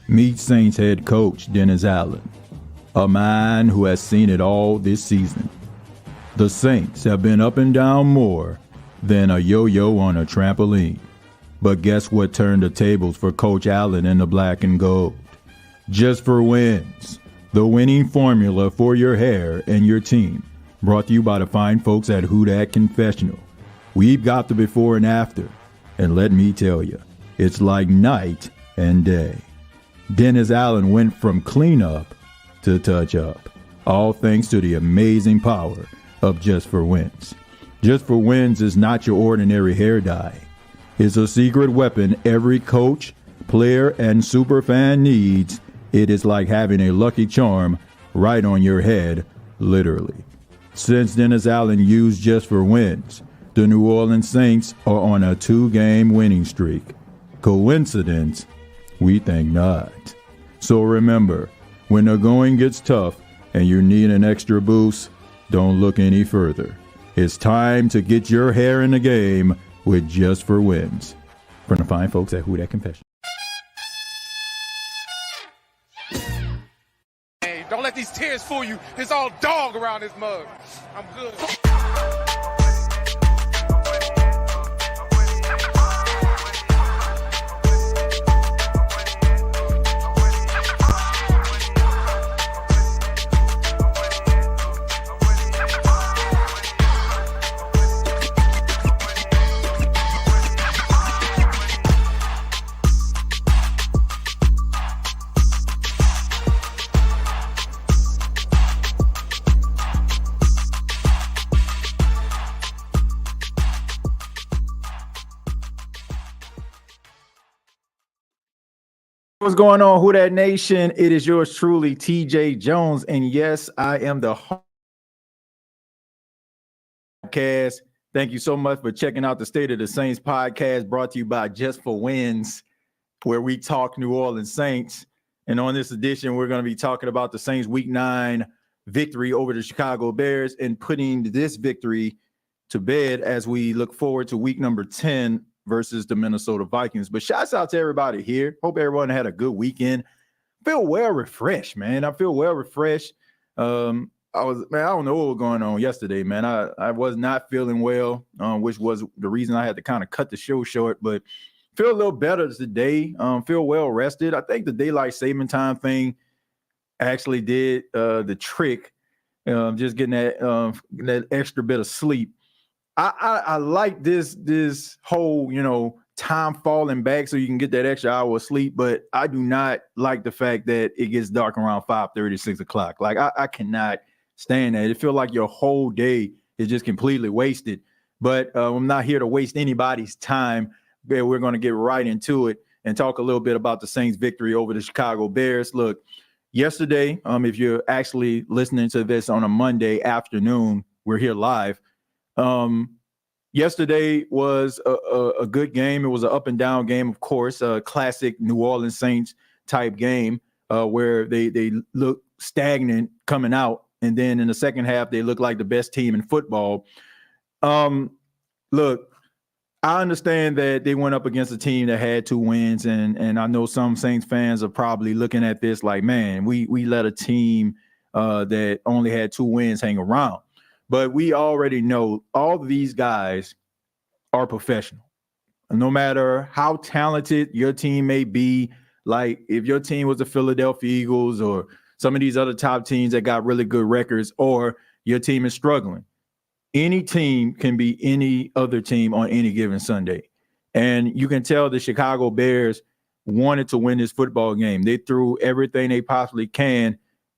Meet Saints head coach Dennis Allen, a man who has seen it all this season. The Saints have been up and down more than a yo-yo on a trampoline. But guess what turned the tables for Coach Allen and the black and gold? Just for Wins, the winning formula for your hair and your team. Brought to you by the fine folks at Who Dat Confessional. We've got the before and after, and let me tell you, it's like night and day. Dennis Allen went from cleanup to touch up, all thanks to the amazing power of Just for Wins. Just for Wins is not your ordinary hair dye. It's a secret weapon every coach, player, and superfan needs. It is like having a lucky charm right on your head, literally. Since Dennis Allen used Just for Wins, the New Orleans Saints are on a 2-game winning streak. Coincidence? We think not. So remember, when the going gets tough and you need an extra boost, don't look any further. It's time to get your hair in the game with Just for Wins. From the fine folks at Who Dat Confession. Hey, don't let these tears fool you. It's all dog around this mug. I'm good. What's going on, Who Dat Nation? It is yours truly, TJ Jones, and yes, I am the podcast. Thank you so much for checking out the State of the Saints podcast, brought to you by Just for Wins, where we talk New Orleans Saints. And on this edition, we're going to be talking about the Saints' Week 9 victory over the Chicago Bears and putting this victory to bed as we look forward to week number 10 versus the Minnesota Vikings. But shouts out to everybody here. Hope everyone had a good weekend. Feel well refreshed, man. I feel well refreshed. I don't know what was going on yesterday, man. I was not feeling well, which was the reason I had to kind of cut the show short, but feel a little better today. Feel well rested. I think the daylight saving time thing actually did the trick. Just getting that extra bit of sleep. I like this whole, time falling back so you can get that extra hour of sleep, but I do not like the fact that it gets dark around 5:30, 6 o'clock. Like, I cannot stand that. It feels like your whole day is just completely wasted. But I'm not here to waste anybody's time. But we're going to get right into it and talk a little bit about the Saints' victory over the Chicago Bears. Look, yesterday, if you're actually listening to this on a Monday afternoon, we're here live. Yesterday was a good game. It was an up and down game, of course, a classic New Orleans Saints type game where they look stagnant coming out. And then in the second half, they look like the best team in football. Look, I understand that they went up against a team that had 2 wins. And I know some Saints fans are probably looking at this like, man, we let a team that only had 2 wins hang around. But we already know all of these guys are professional. No matter how talented your team may be, like if your team was the Philadelphia Eagles or some of these other top teams that got really good records, or your team is struggling, any team can be any other team on any given Sunday. And you can tell the Chicago Bears wanted to win this football game. They threw everything they possibly can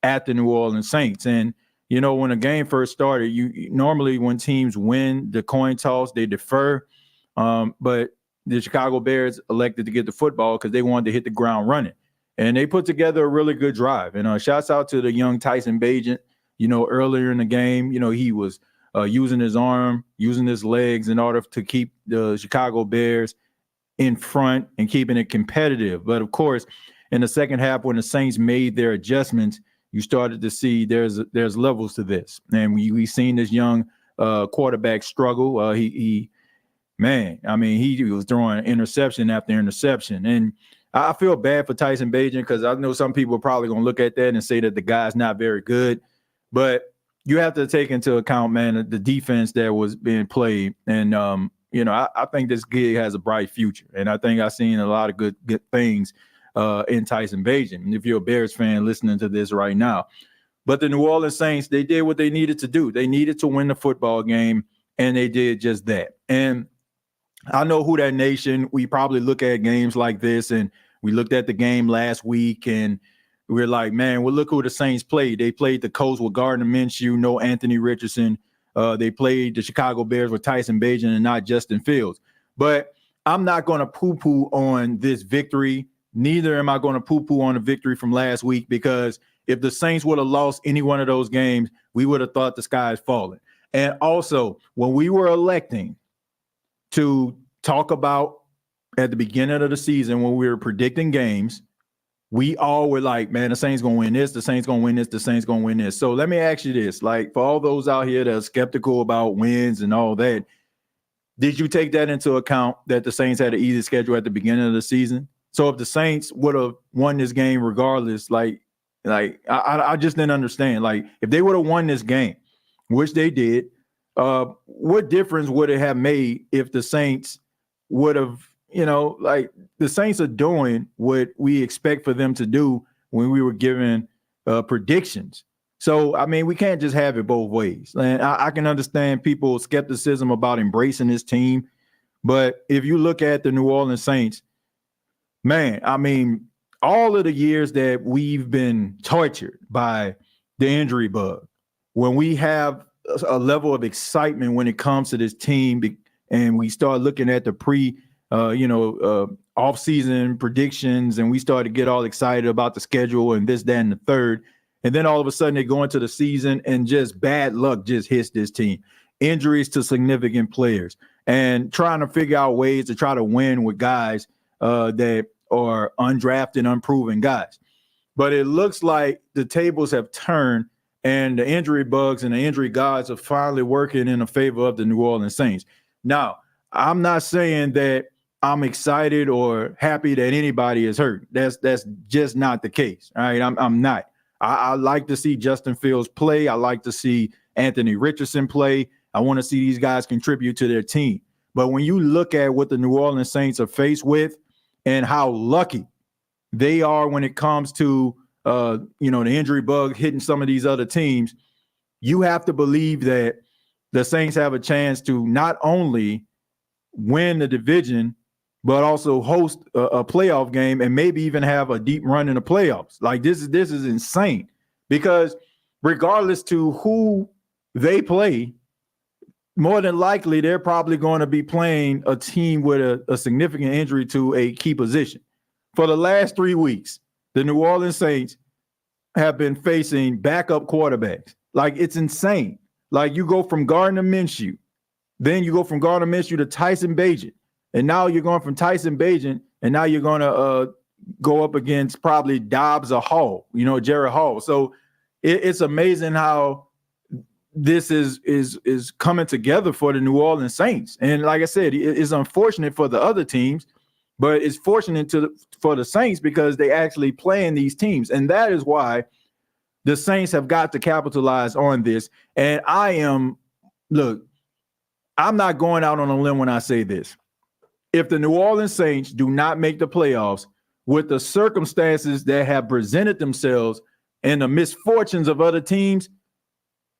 at the New Orleans Saints. And when a game first started, you normally when teams win the coin toss, they defer. But the Chicago Bears elected to get the football because they wanted to hit the ground running. And they put together a really good drive. And shouts out to the young Tyson Bagent. Earlier in the game, he was using his arm, using his legs in order to keep the Chicago Bears in front and keeping it competitive. But, of course, in the second half, when the Saints made their adjustments, you started to see there's levels to this. And we seen this young quarterback struggle. He was throwing interception after interception. And I feel bad for Tyson Bagent because I know some people are probably going to look at that and say that the guy's not very good. But you have to take into account, man, the defense that was being played. And, I think this kid has a bright future. And I think I've seen a lot of good things in Tyson Bagent. And if you're a Bears fan listening to this right now. But the New Orleans Saints, they did what they needed to do. They needed to win the football game, and they did just that. And I know Who Dat Nation, we probably look at games like this, and we looked at the game last week, and we're like, man, well, look who the Saints played. They played the Colts with Gardner Minshew, no Anthony Richardson. They played the Chicago Bears with Tyson Bagent and not Justin Fields. But I'm not going to poo-poo on this victory. Neither am I going to poo-poo on the victory from last week, because if the Saints would have lost any one of those games, we would have thought the sky is falling. And also, when we were electing to talk about at the beginning of the season, when we were predicting games, we all were like, man, the Saints going to win this, the Saints going to win this, the Saints going to win this. So let me ask you this, like, for all those out here that are skeptical about wins and all that, did you take that into account that the Saints had an easy schedule at the beginning of the season? So if the Saints would have won this game regardless, I just didn't understand. Like, if they would have won this game, which they did, what difference would it have made if the Saints would have, the Saints are doing what we expect for them to do when we were given predictions. So, I mean, we can't just have it both ways. And I can understand people's skepticism about embracing this team. But if you look at the New Orleans Saints, man, I mean, all of the years that we've been tortured by the injury bug, when we have a level of excitement when it comes to this team, and we start looking at the off-season predictions, and we start to get all excited about the schedule and this, that, and the third, and then all of a sudden they go into the season and just bad luck just hits this team. Injuries to significant players, and trying to figure out ways to try to win with guys that are undrafted, unproven guys. But it looks like the tables have turned, and the injury bugs and the injury gods are finally working in the favor of the New Orleans Saints. Now, I'm not saying that I'm excited or happy that anybody is hurt. That's just not the case. All right, I'm not. I like to see Justin Fields play. I like to see Anthony Richardson play. I want to see these guys contribute to their team. But when you look at what the New Orleans Saints are faced with and how lucky they are when it comes to the injury bug hitting some of these other teams, you have to believe that the Saints have a chance to not only win the division, but also host a playoff game and maybe even have a deep run in the playoffs. Like, this is insane, because regardless to who they play, more than likely they're probably going to be playing a team with a significant injury to a key position. For the last 3 weeks, the New Orleans Saints have been facing backup quarterbacks. Like, it's insane. Like, you go from Gardner Minshew, then you go from Gardner Minshew to Tyson Bagent, and now you're going from Tyson Bagent, and now you're going to go up against probably Dobbs or Hall, Jared Hall. So it's amazing how this is coming together for the New Orleans Saints. And like I said, it's unfortunate for the other teams, but it's fortunate for the Saints because they actually play in these teams. And that is why the Saints have got to capitalize on this. And I'm not going out on a limb when I say this. If the New Orleans Saints do not make the playoffs with the circumstances that have presented themselves and the misfortunes of other teams,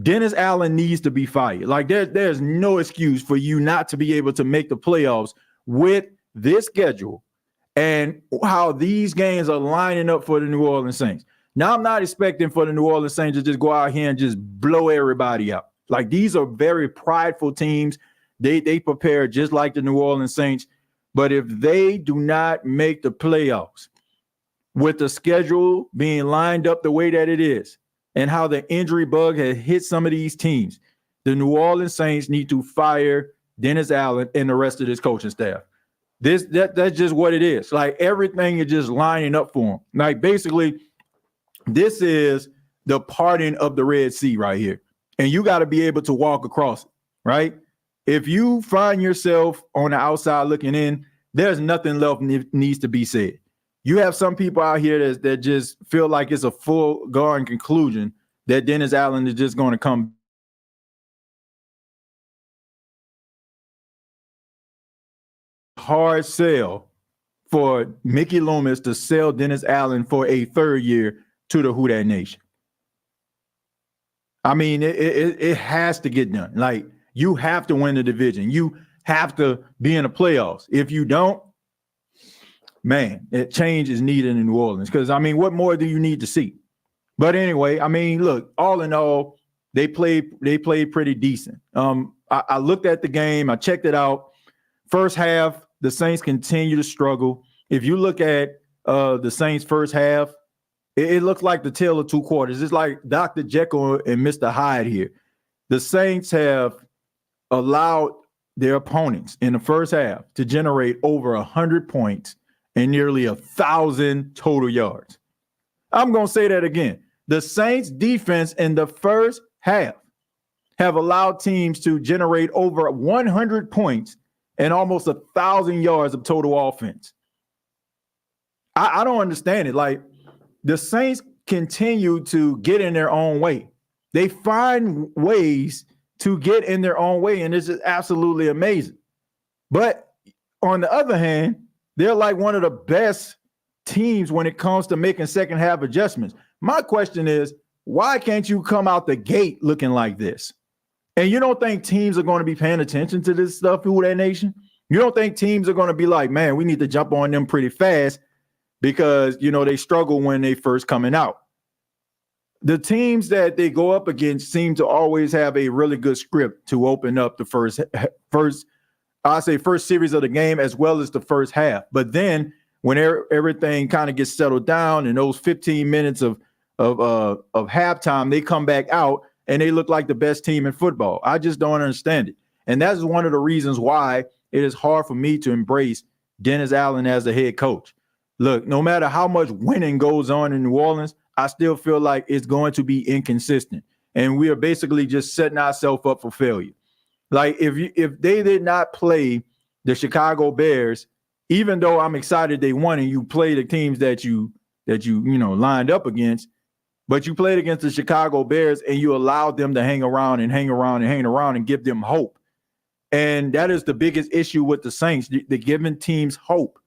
Dennis Allen needs to be fired. Like, there's no excuse for you not to be able to make the playoffs with this schedule and how these games are lining up for the New Orleans Saints. Now, I'm not expecting for the New Orleans Saints to just go out here and just blow everybody out. Like, these are very prideful teams. They prepare just like the New Orleans Saints. But if they do not make the playoffs with the schedule being lined up the way that it is, and how the injury bug has hit some of these teams, the New Orleans Saints need to fire Dennis Allen and the rest of this coaching staff. That's just what it is. Like everything is just lining up for him. Like basically, this is the parting of the Red Sea right here. And you got to be able to walk across it, right? If you find yourself on the outside looking in, there's nothing left needs to be said. You have some people out here that just feel like it's a foregone conclusion that Dennis Allen is just going to come. Hard sell for Mickey Loomis to sell Dennis Allen for a third year to the Who Dat Nation. I mean, it has to get done. Like, you have to win the division. You have to be in the playoffs. If you don't, man, change is needed in New Orleans. Because, I mean, what more do you need to see? But anyway, I mean, look, all in all, they played pretty decent. I looked at the game. I checked it out. First half, the Saints continue to struggle. If you look at the Saints' first half, it looks like the tale of two quarters. It's like Dr. Jekyll and Mr. Hyde here. The Saints have allowed their opponents in the first half to generate over 100 points and nearly 1,000 total yards. I'm going to say that again. The Saints defense in the first half have allowed teams to generate over 100 points and almost 1,000 yards of total offense. I don't understand it. Like, the Saints continue to get in their own way. They find ways to get in their own way, and it's just absolutely amazing. But on the other hand, they're like one of the best teams when it comes to making second half adjustments. My question is, why can't you come out the gate looking like this? And you don't think teams are going to be paying attention to this stuff, Who Dat Nation? You don't think teams are going to be like, man, we need to jump on them pretty fast because, you know, they struggle when they first coming out. The teams that they go up against seem to always have a really good script to open up the first series of the game as well as the first half. But then when everything kind of gets settled down and those 15 minutes of halftime, they come back out and they look like the best team in football. I just don't understand it. And that's one of the reasons why it is hard for me to embrace Dennis Allen as the head coach. Look, no matter how much winning goes on in New Orleans, I still feel like it's going to be inconsistent. And we are basically just setting ourselves up for failure. Like, if they did not play the Chicago Bears, even though I'm excited they won and you play the teams that you lined up against, but you played against the Chicago Bears and you allowed them to hang around and give them hope. And that is the biggest issue with the Saints, the giving teams hope.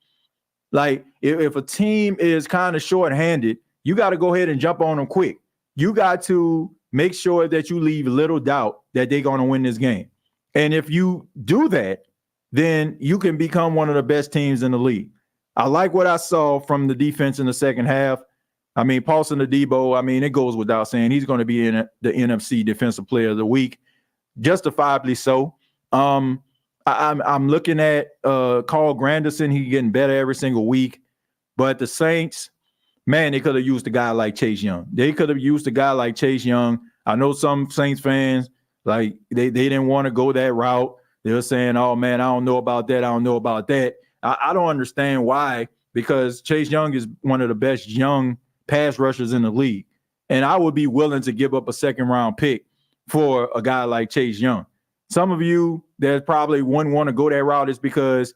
Like, if a team is kind of shorthanded, you got to go ahead and jump on them quick. You got to make sure that you leave little doubt that they're going to win this game. And if you do that, then you can become one of the best teams in the league. I like what I saw from the defense in the second half. I mean, Paulson Adebo, I mean, it goes without saying he's going to be in the NFC Defensive Player of the Week, justifiably so. I'm looking at Carl Granderson. He's getting better every single week. But the Saints, man, they could have used a guy like Chase Young. I know some Saints fans, like, they didn't want to go that route. They were saying, oh, man, I don't know about that. I don't understand why, because Chase Young is one of the best young pass rushers in the league. And I would be willing to give up a second-round pick for a guy like Chase Young. Some of you that probably wouldn't want to go that route is because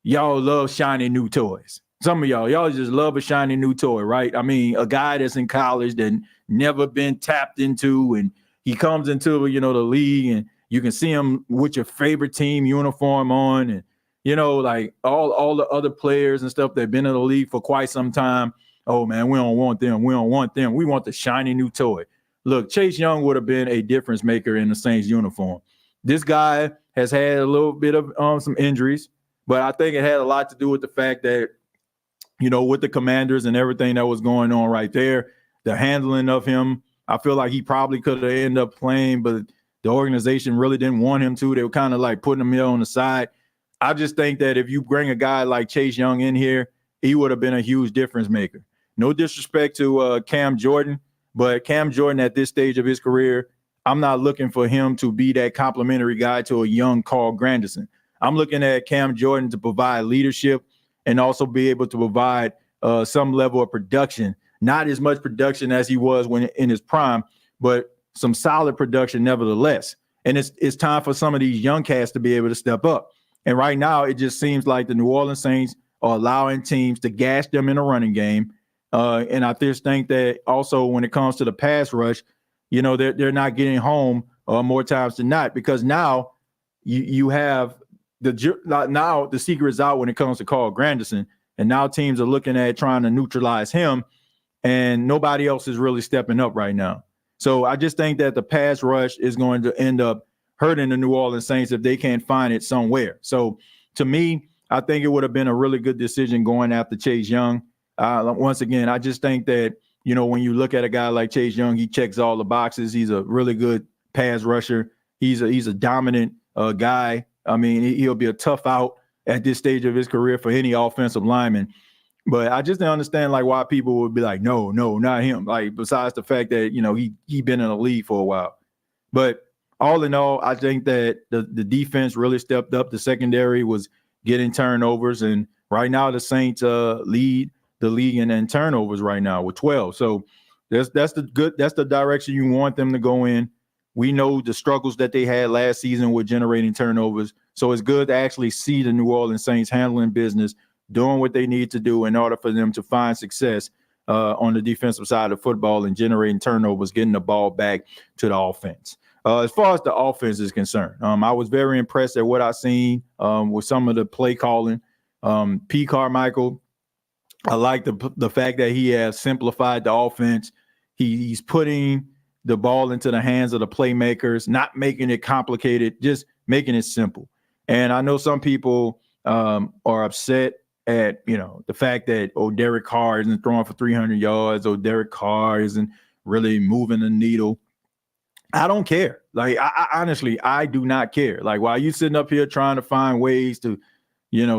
y'all love shiny new toys. Some of y'all just love a shiny new toy, right? I mean, a guy that's in college that never been tapped into, and he comes into, the league, and you can see him with your favorite team uniform on, and, like all the other players and stuff that have been in the league for quite some time. Oh, man, we don't want them. We want the shiny new toy. Look, Chase Young would have been a difference maker in the Saints uniform. This guy has had a little bit of some injuries, but I think it had a lot to do with the fact that, with the Commanders and everything that was going on right there, the handling of him, I feel like he probably could have ended up playing, but the organization really didn't want him to. They were kind of like putting him here on the side. I just think that if you bring a guy like Chase Young in here, he would have been a huge difference maker. No disrespect to Cam Jordan, but Cam Jordan at this stage of his career, I'm not looking for him to be that complimentary guy to a young Carl Granderson. I'm looking at Cam Jordan to provide leadership and also be able to provide some level of production. Not as much production as he was when in his prime, but some solid production nevertheless. And it's time for some of these young cats to be able to step up. And right now, it just seems like the New Orleans Saints are allowing teams to gash them in a running game. And I just think that also when it comes to the pass rush, they're not getting home more times than not, because now you have the secret is out when it comes to Carl Granderson. And now teams are looking at trying to neutralize him, and nobody else is really stepping up right now. So I just think that the pass rush is going to end up hurting the New Orleans Saints if they can't find it somewhere. So to me, I think it would have been a really good decision going after Chase Young. Once again, I just think that, when you look at a guy like Chase Young, he checks all the boxes. He's a really good pass rusher. He's a dominant guy. I mean, he'll be a tough out at this stage of his career for any offensive lineman. But I just don't understand why people would be like, no, not him. Besides the fact that, he been in the league for a while. But all in all, I think that the defense really stepped up. The secondary was getting turnovers. And right now the Saints lead the league in turnovers right now with 12. So that's the direction you want them to go in. We know the struggles that they had last season with generating turnovers. So it's good to actually see the New Orleans Saints handling business, doing what they need to do in order for them to find success on the defensive side of football and generating turnovers, getting the ball back to the offense. As far as the offense is concerned, I was very impressed at what I seen with some of the play calling. P. Carmichael, I like the fact that he has simplified the offense. He's putting the ball into the hands of the playmakers, not making it complicated, just making it simple. And I know some people are upset at, the fact that, Derek Carr isn't throwing for 300 yards, Derek Carr isn't really moving the needle. I don't care. I honestly, I do not care. While you sitting up here trying to find ways to,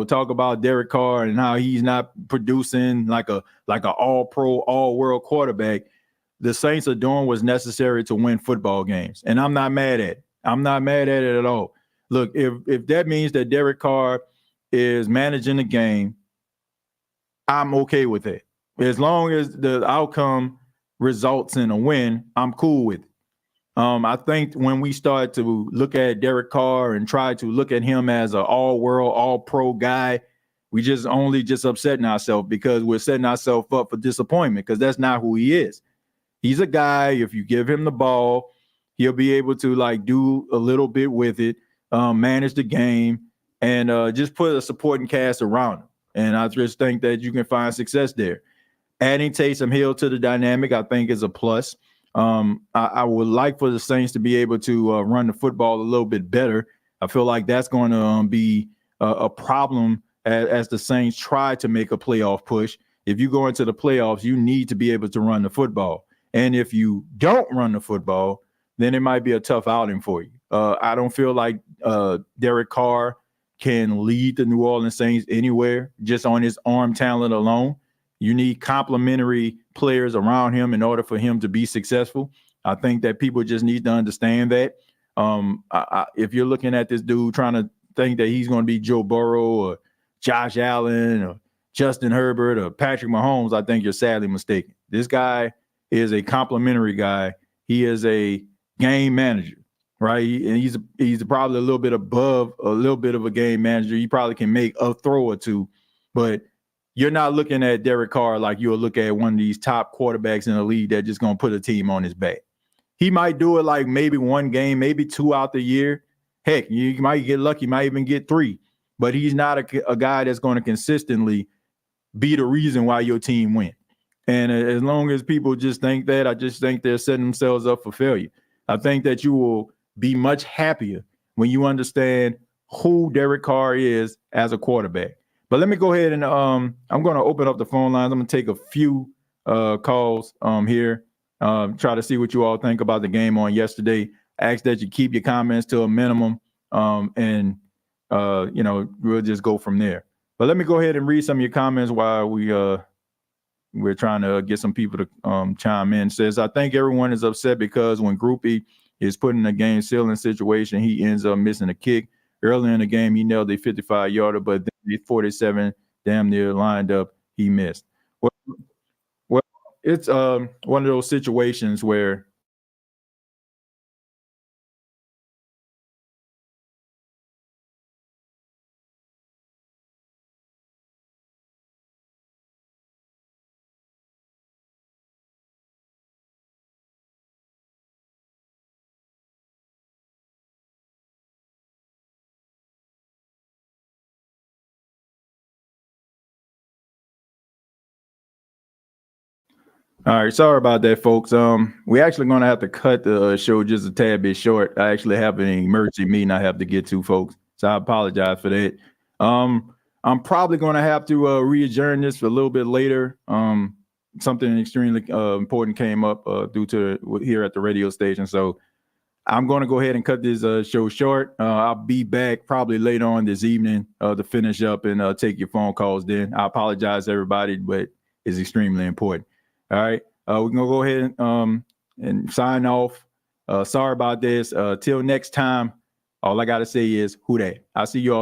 talk about Derek Carr and how he's not producing like a all-pro, all-world quarterback, the Saints are doing what's necessary to win football games. And I'm not mad at it. I'm not mad at it at all. Look, if that means that Derek Carr is managing the game, I'm okay with it. As long as the outcome results in a win, I'm cool with it. I think when we start to look at Derek Carr and try to look at him as an all-world, all-pro guy, we just upsetting ourselves because we're setting ourselves up for disappointment, because that's not who he is. He's a guy, if you give him the ball, he'll be able to do a little bit with it, manage the game, and just put a supporting cast around him. And I just think that you can find success there. Adding Taysom Hill to the dynamic, I think, is a plus. I would like for the Saints to be able to run the football a little bit better. I feel like that's going to be a problem as the Saints try to make a playoff push. If you go into the playoffs, you need to be able to run the football. And if you don't run the football, then it might be a tough outing for you. I don't feel like Derek Carr can lead the New Orleans Saints anywhere just on his arm talent alone. You need complementary players around him in order for him to be successful. I think that people just need to understand that. If you're looking at this dude trying to think that he's going to be Joe Burrow or Josh Allen or Justin Herbert or Patrick Mahomes, I think you're sadly mistaken. This guy is a complimentary guy. He is a game manager, right? And he's probably a little bit above a little bit of a game manager. He probably can make a throw or two, but you're not looking at Derek Carr like you'll look at one of these top quarterbacks in the league that just going to put a team on his back. He might do it like maybe one game, maybe two out the year. Heck, you might get lucky, might even get three. But he's not a guy that's going to consistently be the reason why your team win. And as long as people just think that, I just think they're setting themselves up for failure. I think that you will be much happier when you understand who Derek Carr is as a quarterback. But let me go ahead and I'm going to open up the phone lines. I'm going to take a few calls here, try to see what you all think about the game on yesterday. Ask that you keep your comments to a minimum, and we'll just go from there. But let me go ahead and read some of your comments while we're trying to get some people to chime in. It says, I think everyone is upset because when Groupie is put in a game sealing situation, he ends up missing a kick. Earlier in the game, he nailed a 55-yarder, but then 47 damn near lined up, he missed. Well, it's one of those situations where all right, sorry about that, folks. We actually going to have to cut the show just a tad bit short. I actually have an emergency meeting I have to get to, folks. So I apologize for that. I'm probably going to have to re-adjourn this for a little bit later. Something extremely important came up due to here at the radio station. So I'm going to go ahead and cut this show short. I'll be back probably later on this evening to finish up and take your phone calls then. I apologize, everybody, but it's extremely important. All right. We're going to go ahead and sign off. Sorry about this. Till next time, all I got to say is, who dat? I'll see you all.